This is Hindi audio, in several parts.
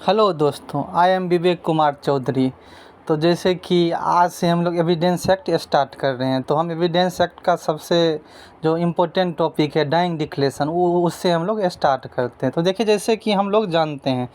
हेलो दोस्तों, आई एम विवेक कुमार चौधरी। तो जैसे कि आज से हम लोग एविडेंस एक्ट स्टार्ट कर रहे हैं, तो हम एविडेंस एक्ट का सबसे जो इम्पोर्टेंट टॉपिक है डाइंग डिक्लेरेशन, वो उससे हम लोग स्टार्ट करते हैं। तो देखिए, जैसे कि हम लोग जानते हैं,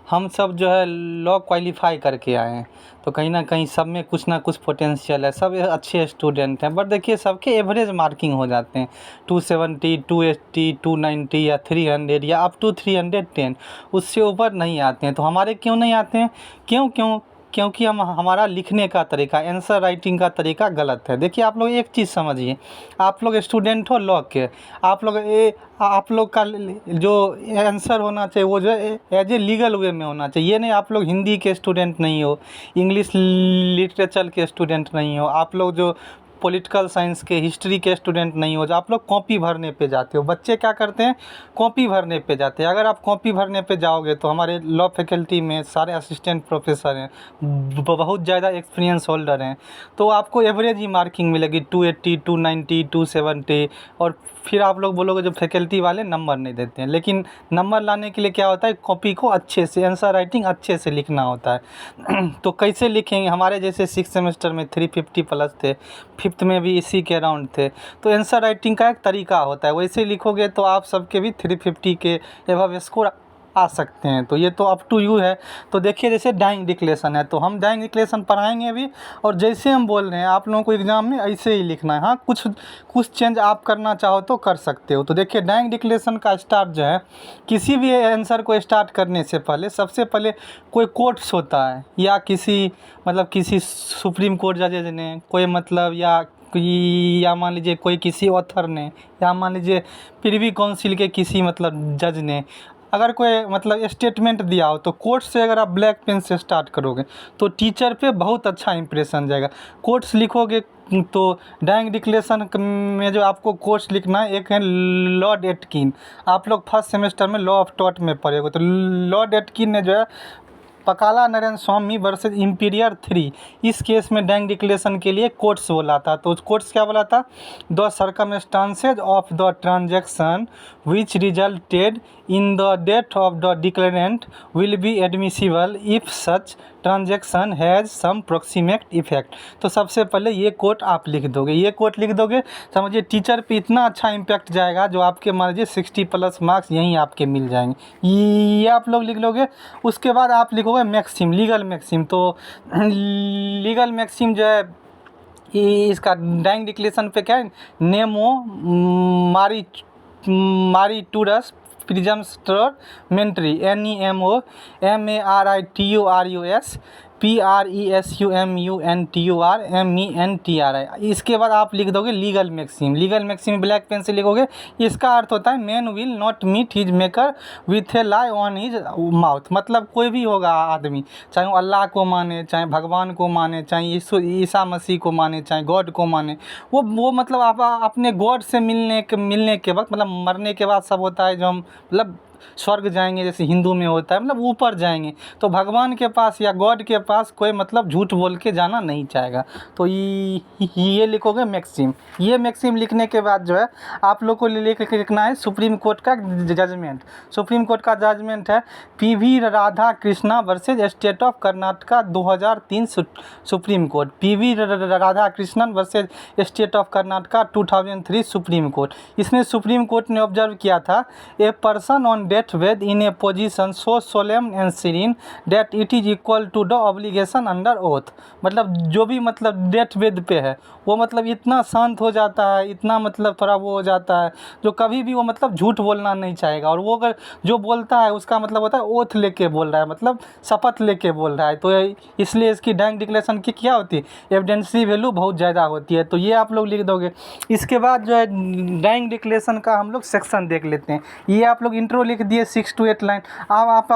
हम सब जो है लॉ क्वालिफाई करके आए हैं, तो कहीं ना कहीं सब में कुछ ना कुछ पोटेंशियल है, सब अच्छे स्टूडेंट हैं। बट देखिए, सबके एवरेज मार्किंग हो जाते हैं 270, 280, 290 या 300 या अप टू 310। उससे ऊपर नहीं आते हैं। तो हमारे क्यों नहीं आते हैं? क्यों क्यों क्योंकि हमारा लिखने का तरीका, आंसर राइटिंग का तरीका गलत है। देखिए, आप लोग एक चीज़ समझिए, आप लोग स्टूडेंट हो लॉ के, आप लोग का जो आंसर होना चाहिए वो जो एज ए लीगल वे में होना चाहिए। ये नहीं आप लोग हिंदी के स्टूडेंट नहीं हो, इंग्लिश लिटरेचर के स्टूडेंट नहीं हो, आप लोग जो पॉलिटिकल साइंस के, हिस्ट्री के स्टूडेंट नहीं हो, जो आप लोग कॉपी भरने पे जाते हो। बच्चे क्या करते हैं? कॉपी भरने पे जाते हैं। अगर आप कॉपी भरने पे जाओगे तो हमारे लॉ फैकल्टी में सारे असिस्टेंट प्रोफेसर हैं, बहुत ज़्यादा एक्सपीरियंस होल्डर हैं, तो आपको एवरेज ही मार्किंग मिलेगी 280, 290, 270। और फिर आप लोग बोलोगे जो फैकल्टी वाले नंबर नहीं देते हैं। लेकिन नंबर लाने के लिए क्या होता है? कॉपी को अच्छे से, आंसर राइटिंग अच्छे से लिखना होता है। तो कैसे लिखेंगे? हमारे जैसे 6 सेमेस्टर में 350 प्लस थे, 5th में भी इसी के अराउंड थे। तो आंसर राइटिंग का एक तरीका होता है, वैसे लिखोगे तो आप सबके भी 350 के एबव स्कोर आ सकते हैं। तो ये तो अप टू यू है। तो देखिए, जैसे डाइंग डिक्लेरेशन है, तो हम डाइंग डिक्लेरेशन पढ़ाएंगे भी, और जैसे हम बोल रहे हैं आप लोगों को एग्ज़ाम में ऐसे ही लिखना है। हाँ, कुछ चेंज आप करना चाहो तो कर सकते हो। तो देखिए, डाइंग डिक्लेरेशन का स्टार्ट जो है, किसी भी आंसर को स्टार्ट करने से पहले सबसे पहले कोई कोट्स होता है, या किसी सुप्रीम कोर्ट जजेज ने कोई या मान लीजिए कोई किसी ऑथर ने, या मान लीजिए प्रिवी काउंसिल के किसी जज ने अगर कोई स्टेटमेंट दिया हो, तो कोट्स से अगर आप ब्लैक पेन से स्टार्ट करोगे तो टीचर पे बहुत अच्छा इंप्रेशन जाएगा। कोट्स लिखोगे तो डाइंग डिक्लेरेशन में जो आपको कोट्स लिखना है, एक है लॉर्ड एटकिन। आप लोग फर्स्ट सेमेस्टर में लॉ ऑफ टॉट में पढ़े हो, तो लॉर्ड एटकिन ने जो है पकाला नारायण स्वामी वर्सेज इंपीरियर 3, इस केस में डाइंग डिक्लेरेशन के लिए कोट्स बोला था। तो कोट्स क्या बोला था? The circumstances of the transaction which resulted in the death of the declarant will be admissible if such transaction has some proximate effect. तो सबसे पहले ये कोट आप लिख दोगे, ये कोट लिख दोगे, समझिए टीचर पे इतना अच्छा इम्पैक्ट जाएगा, जो आपके मान लीजिए 60 प्लस मार्क्स यहीं आपके मिल जाएंगे। ये आप लोग लिख लोगे। उसके बाद आप लिखोगे मैक्सिम, लीगल मैक्सिम। तो लीगल मैक्सिम जो है, इसका डाइंग डिक्लेरेशन पे क्या है? नेमो मारिटूरस प्रिजम्स्टर मेंट्री, NEMO MARITURUS PRESUMUNTURMENTRI। इसके बाद आप लिख दोगे legal maxim. Legal maxim black pen से लिखोगे। इसका अर्थ होता है man will not meet his maker with a lie on his mouth. मतलब कोई भी होगा आदमी, चाहे वो अल्लाह को माने, चाहे भगवान को माने, चाहे ईसा मसीह को माने, चाहे गॉड को माने, वो आप अपने गॉड से मिलने के वक्त, मरने के बाद सब होता है जो हम स्वर्ग जाएंगे, जैसे हिंदू में होता है, ऊपर जाएंगे, तो भगवान के पास या गॉड के पास कोई झूठ बोल के जाना नहीं चाहेगा। तो ये लिखोगे मैक्सिम। ये मैक्सिम लिखने के बाद जो है, आप लोग को लिखना है सुप्रीम कोर्ट का जजमेंट। सुप्रीम कोर्ट का जजमेंट है PV Radha Krishna versus state of Karnataka 2003 supreme court. PV Radha Krishnan versus state of Karnataka 2003 supreme court. इसमें सुप्रीम कोर्ट ने ऑब्जर्व किया था, a person on deathbed in a position so solemn and serene that it is equal to the obligation under oath। जो भी डेथ बेड पे है, वो इतना शांत हो जाता है, इतना थोड़ा वो हो जाता है, जो कभी भी वो झूठ बोलना नहीं चाहेगा। और वो अगर जो बोलता है उसका होता है ओथ लेके बोल रहा है, शपथ लेके बोल रहा है। तो इसलिए इसकी डाइंग डिक्लेरेशन की क्या होती है? एविडेंसी वैल्यू बहुत ज़्यादा होती है। तो ये आप लोग लिख दोगे। इसके बाद जो है डाइंग डिक्लेरेशन का हम लोग सेक्शन देख लेते हैं। ये आप लोग इंट्रो लिख दिए 6 to 8 लाइन। अब आप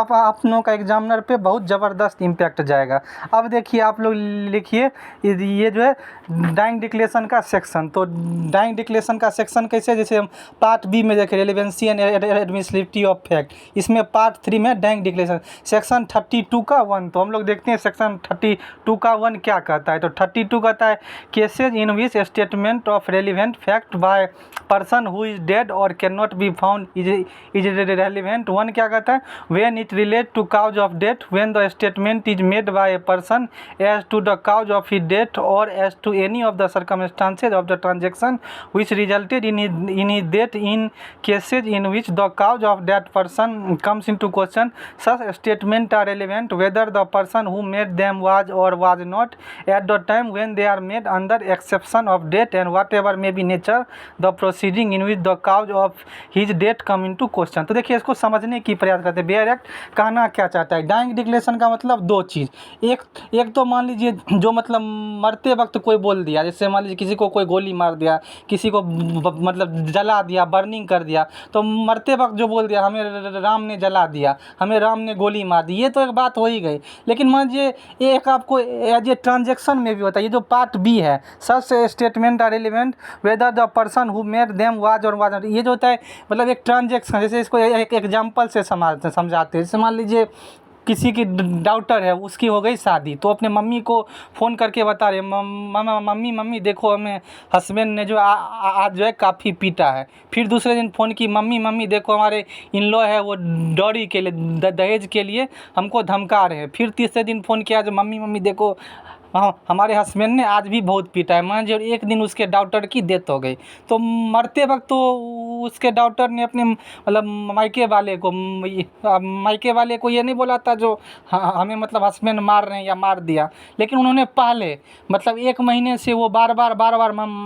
लोगों का एग्जामिनर पे बहुत ज़बरदस्त इम्पैक्ट जाएगा। अब देखिए, आप लोग लिखिए ये जो है डाइंग डिक्लेरेशन का सेक्शन। तो डाइंग डिक्लेरेशन का सेक्शन कैसे? जैसे हम पार्ट बी में देखें relevancy and admissibility of fact, इसमें पार्ट 3 में डाइंग डिक्लेरेशन सेक्शन 32 का 1। तो हम लोग देखते हैं सेक्शन 32 का 1 क्या कहता है। तो 32 कहता है cases in which statement of relevant fact by person who is dead or can not be found is relevant. One क्या कहता है, when it relate to cause of death, when the statement is made by a person as to the cause of his death or as to any of the circumstances of the transaction which resulted in his death in cases in which the cause of that person comes into question. Such statements are relevant whether the person who made them was or was not at the time when they are made under exception of death and whatever may be nature the proceeding in which the cause of his death come into question। तो देखिए इसको समझने की प्रयास करते हैं। बेयर एक्ट कहना क्या चाहता है, डाइंग डिक्लेरेशन का मतलब दो चीज़, एक तो मान लीजिए जो मतलब मरते वक्त कोई बोल दिया, जैसे मान लीजिए किसी को कोई गोली मार दिया, किसी को मतलब जला दिया, बर्निंग कर दिया, तो मरते वक्त जो बोल दिया हमें राम ने जला दिया, हमें राम ने गोली मार दी, ये तो एक बात हो ही गई। लेकिन मान लीजिए एक आपको एज ए ट्रांजेक्शन में भी होता है, ये जो पार्ट बी है, such statement are relevant whether the person who made them was और वाज नॉट, ये जो होता है मतलब एक ट्रांजेक्शन, जैसे इसको एक एग्जाम्पल से समझाते हैं। जैसे मान लीजिए किसी की डॉटर है, उसकी हो गई शादी, तो अपने मम्मी को फ़ोन करके बता रहे मम्मी देखो हमें हस्बैंड ने जो आज जो है काफ़ी पीटा है। फिर दूसरे दिन फ़ोन की मम्मी देखो हमारे इन लॉ है वो डॉरी के लिए दहेज के लिए हमको धमका रहे हैं। फिर तीसरे दिन फ़ोन किया जो मम्मी देखो हमारे हस्बैंड ने आज भी बहुत पीटा है। मान लीजिए एक दिन उसके डॉटर की डेथ हो गई, तो मरते वक्त तो उसके डॉटर ने अपने मतलब मायके वाले को ये नहीं बोला था जो हमें मतलब हस्बैंड मार रहे हैं या मार दिया, लेकिन उन्होंने पहले मतलब 1 महीने से वो बार बार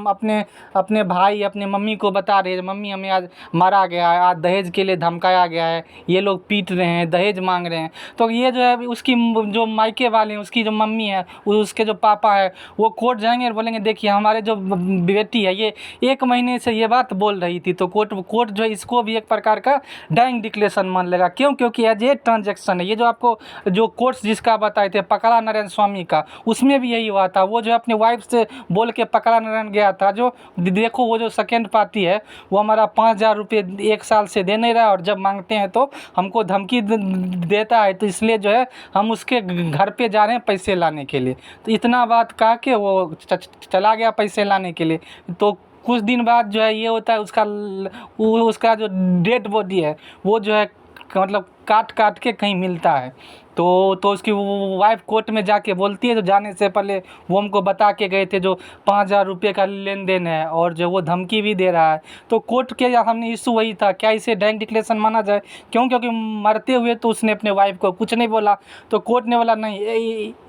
अपने भाई अपने मम्मी को बता रहे हैं मम्मी हमें आज मारा गया है, आज दहेज के लिए धमकाया गया है, ये लोग पीट रहे हैं, दहेज मांग रहे हैं। तो ये जो है उसकी जो मायके वाले हैं, उसकी जो मम्मी है, उसके जो पापा है, वो कोर्ट जाएंगे और बोलेंगे देखिए हमारे जो बेटी है ये 1 महीने से ये बात बोल रही थी, तो कोर्ट जो है इसको भी एक प्रकार का डाइंग डिक्लेरेशन मान लेगा। क्यों? क्योंकि एज ए ट्रांजेक्शन है। ये जो आपको जो कोर्स जिसका बताए थे पकड़ा नारायण स्वामी का, उसमें भी यही हुआ था। वो जो अपने वाइफ से बोल के पकड़ा नारायण गया था, जो देखो वो जो सेकेंड पार्टी है वो हमारा 5,000 रुपये 1 साल से दे नहीं रहा है और जब मांगते हैं तो हमको धमकी देता है, तो इसलिए जो है हम उसके घर पे जा रहे हैं पैसे लाने के लिए। तो इतना बात कह के वो चला गया पैसे लाने के लिए। तो कुछ दिन बाद जो है ये होता है उसका जो डेड बॉडी है वो जो है मतलब काट के कहीं मिलता है। तो उसकी वाइफ कोर्ट में जाके बोलती है, तो जाने से पहले वो हमको बता के गए थे जो 5,000 रुपये का लेन देन है और जो वो धमकी भी दे रहा है। तो कोर्ट के हमने इशू वही था, क्या इसे डाइंग डिक्लेरेशन माना जाए? क्यों? क्योंकि मरते हुए तो उसने अपने वाइफ को कुछ नहीं बोला, तो कोर्ट ने बोला नहीं,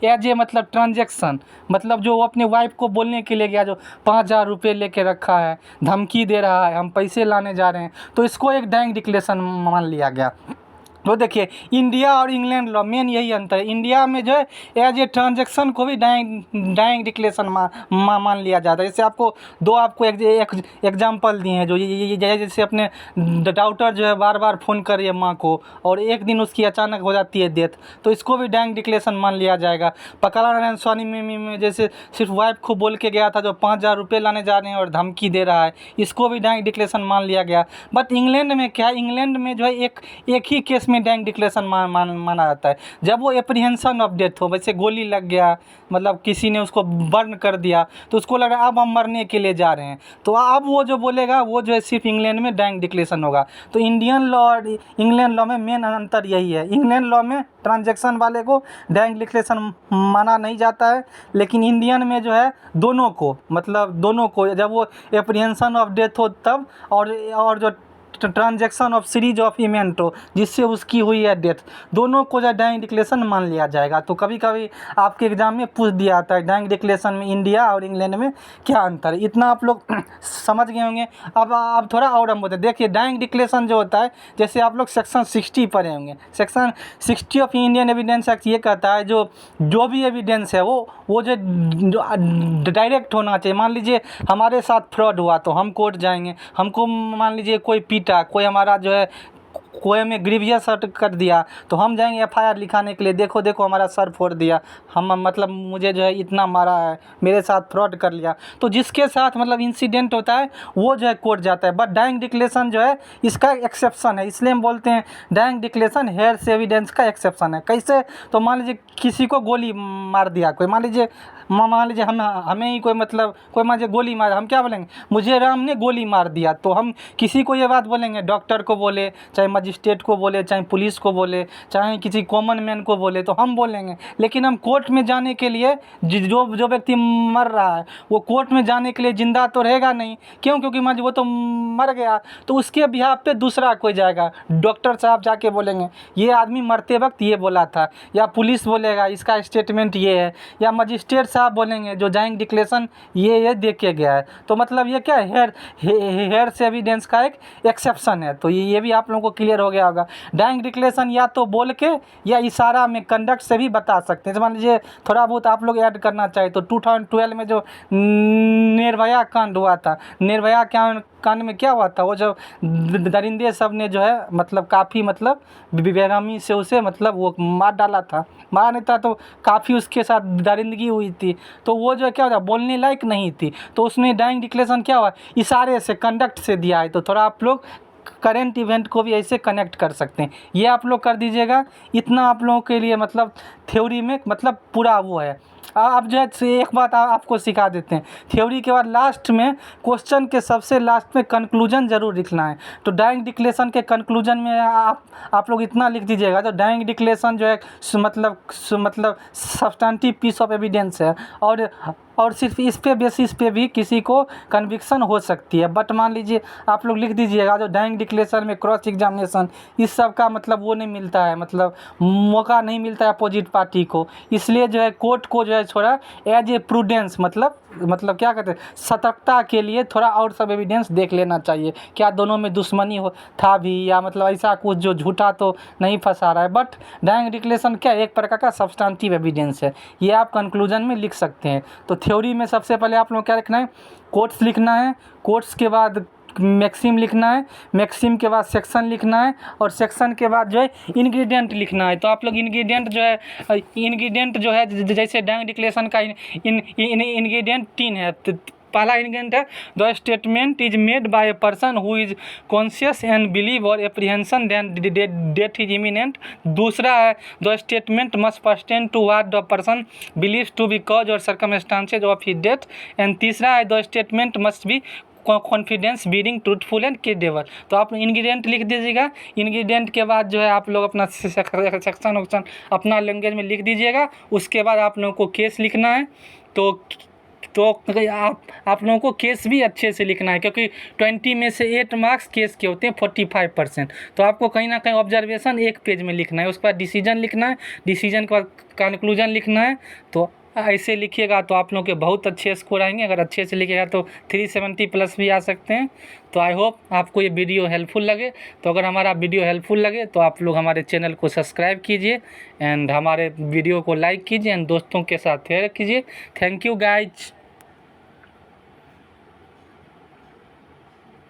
एज ए मतलब ट्रांजेक्शन, मतलब जो वो अपने वाइफ को बोलने के लिए गया जो 5,000 रुपये लेके रखा है, धमकी दे रहा है, हम पैसे लाने जा रहे हैं, तो इसको एक डाइंग डिक्लेरेशन मान लिया गया। तो देखिए इंडिया और इंग्लैंड लॉ मेन यही अंतर है। इंडिया में जो है एज ए ट्रांजेक्शन को भी डाइंग डिक्लेरेशन मान लिया जाता है। जैसे आपको एक एग्जांपल दिए हैं जो ये जैसे अपने डॉटर जो है बार बार फ़ोन कर रही है माँ को और एक दिन उसकी अचानक हो जाती है डेथ, तो इसको भी डाइंग डिक्लेरेशन मान लिया जाएगा। पकड़ा नारायण स्वामी में जैसे सिर्फ वाइफ को बोल के गया था जो 5,000 रुपये लाने जा रहे हैं और धमकी दे रहा है, इसको भी डाइंग डिक्लेरेशन मान लिया गया। बट इंग्लैंड में क्या है, इंग्लैंड में जो है एक ही केस में डाइंग डिक्लेरेशन माना जाता है जब वो एप्रीहेंशन ऑफ डेथ हो। वैसे गोली लग गया, मतलब किसी ने उसको बर्न कर दिया, तो उसको लग रहा है अब हम मरने के लिए जा रहे हैं, तो अब वो जो बोलेगा वो जो है सिर्फ इंग्लैंड में डाइंग डिक्लेरेशन होगा। तो इंडियन लॉ और इंग्लैंड लॉ में मेन अंतर यही है। इंग्लैंड लॉ में ट्रांजेक्शन वाले को डाइंग डिक्लेरेशन माना नहीं जाता है, लेकिन इंडियन में जो है दोनों को जब वो एप्रीहेंशन ऑफ डेथ हो तब और जो transaction of series of event हो जिससे उसकी हुई है डेथ, दोनों को जो डाइंग डिक्लेरेशन मान लिया जाएगा। तो कभी कभी आपके एग्जाम में पूछ दिया जाता है डाइंग डिक्लेरेशन में इंडिया और इंग्लैंड में क्या अंतर है। इतना आप लोग समझ गए होंगे। अब थोड़ा और हम बोलते हैं, देखिए डाइंग डिक्लेरेशन जो होता है, जैसे आप लोग सेक्शन 60 पढ़े होंगे। Section 60 of Indian evidence act ये कहता है जो भी एविडेंस है वो जो डायरेक्ट होना चाहिए। मान लीजिए हमारे साथ फ्रॉड हुआ तो हम कोर्ट जाएंगे, हमको मान लीजिए कोई पीटा, कोई हमारा जो है कोई हमें ग्रीवियस हर्ट कर दिया, तो हम जाएंगे एफआईआर लिखाने के लिए, देखो हमारा सर फोड़ दिया, हम मतलब मुझे जो है इतना मारा है, मेरे साथ फ्रॉड कर लिया। तो जिसके साथ मतलब इंसिडेंट होता है वो जो है कोर्ट जाता है। बट डाइंग डिक्लेरेशन जो है इसका एक्सेप्शन है, इसलिए हम बोलते हैं डाइंग डिक्लेरेशन हेयर्स एविडेंस का एक्सेप्शन है। कैसे? तो मान लीजिए किसी को गोली मार दिया कोई, मान लीजिए हमें ही कोई मान लीजिए गोली मारा, हम क्या बोलेंगे? मुझे राम ने गोली मार दिया। तो हम किसी को ये बात बोलेंगे, डॉक्टर को बोले, चाहे मजिस्ट्रेट को बोले, चाहे पुलिस को बोले, चाहे किसी कॉमन मैन को बोले, तो हम बोलेंगे। लेकिन हम कोर्ट में जाने के लिए जो जो व्यक्ति मर रहा है वो कोर्ट में जाने के लिए ज़िंदा तो रहेगा नहीं। क्यों? क्योंकि वो तो मर गया, तो उसके बिहाफ पे दूसरा कोई जाएगा। डॉक्टर साहब जाके बोलेंगे ये आदमी मरते वक्त ये बोला था, या पुलिस बोलेगा इसका स्टेटमेंट ये है, या मजिस्ट्रेट साहब बोलेंगे जो डाइंग डिक्लेरेशन ये दे के गया है। तो मतलब ये क्या है, हेयर से एविडेंस का एक एक्सेप्शन है। तो ये भी आप लोगों को क्लियर हो गया होगा। डाइंग डिक्लेरेशन या तो बोल के या इशारा में, कंडक्ट से भी बता सकते हैं। मान लीजिए थोड़ा बहुत आप लोग ऐड करना चाहे तो 2012 में जो निर्भया कांड हुआ था, निर्भया कांड में क्या हुआ था, वो जो दरिंदे सब ने जो है मतलब काफ़ी मतलब बेरहमी से उसे मतलब वो मार डाला था, मारा नहीं था तो काफ़ी उसके साथ दरिंदगी हुई थी। तो वो जो है क्या होता है, बोलने लायक नहीं थी। तो उसमें डाइंग डिक्लेरेशन क्या हुआ, इशारे से, कंडक्ट से दिया है। तो थोड़ा आप लोग करेंट इवेंट को भी ऐसे कनेक्ट कर सकते हैं। ये आप लोग कर दीजिएगा। इतना आप लोगों के लिए मतलब थ्योरी में मतलब पूरा वो है। आप जो है एक बात आपको सिखा देते हैं। थ्योरी के बाद लास्ट में क्वेश्चन के सबसे लास्ट में कंक्लूजन ज़रूर लिखना है। तो डाइंग डिक्लेरेशन के कंक्लूजन में आप लोग इतना लिख दीजिएगा। तो डाइंग डिक्लेरेशन जो है मतलब सब्सटेंटिव पीस ऑफ एविडेंस है, और सिर्फ इस पे बेसिस पे भी किसी को कन्विक्शन हो सकती है। बट मान लीजिए आप लोग लिख दीजिएगा जो डाइंग डिक्लेरेशन में क्रॉस एग्जामिनेशन इस सब का मतलब वो नहीं मिलता है, मतलब मौका नहीं मिलता है अपोजिट पार्टी को। इसलिए जो है कोर्ट को जो है थोड़ा एज ए प्रूडेंस मतलब क्या कहते हैं, सतर्कता के लिए थोड़ा और सब एविडेंस देख लेना चाहिए। क्या दोनों में दुश्मनी हो था भी, या मतलब ऐसा कुछ जो झूठा तो नहीं फंसा रहा है। बट डाइंग डिक्लेरेशन क्या एक प्रकार का सब्सटेंटिव एविडेंस है, ये आप कंक्लूजन में लिख सकते हैं। तो थ्योरी में सबसे पहले आप लोग क्या लिखना है, कोट्स लिखना है, कोट्स के बाद मैक्सिम लिखना है, मैक्सिम के बाद सेक्शन लिखना है, और सेक्शन के बाद जो है इंग्रेडिएंट लिखना है। तो आप लोग इंग्रेडिएंट जो है जैसे डाइंग डिक्लेरेशन का इंग्रेडिएंट 3 है। तो पहला इंग्रेडिएंट है the statement is made by a person who is conscious and believe or apprehension than death is imminent. दूसरा है the statement must pertain to what the person believes to be cause or circumstances of his death. And तीसरा है the statement must be confidence being truthful and credible. तो आप इंग्रेडिएंट लिख दीजिएगा। इंग्रेडिएंट के बाद जो है आप लोग अपना सेक्शन अपना लैंग्वेज में लिख दीजिएगा। उसके बाद आप लोगों को केस लिखना है। तो आप लोगों को केस भी अच्छे से लिखना है, क्योंकि 20 में से 8 मार्क्स केस के होते हैं 45%। तो आपको कहीं ना कहीं ऑब्जर्वेशन एक पेज में लिखना है, उसके बाद डिसीजन लिखना है, डिसीजन के बाद कंक्लूजन लिखना है। तो ऐसे लिखिएगा तो आप लोगों के बहुत अच्छे स्कोर आएंगे। अगर अच्छे से लिखिएगा तो 370+ भी आ सकते हैं। तो आई होप आपको ये वीडियो हेल्पफुल लगे। तो अगर हमारा वीडियो हेल्पफुल लगे तो आप लोग हमारे चैनल को सब्सक्राइब कीजिए एंड हमारे वीडियो को लाइक कीजिए एंड दोस्तों के साथ शेयर कीजिए। Thank you guys.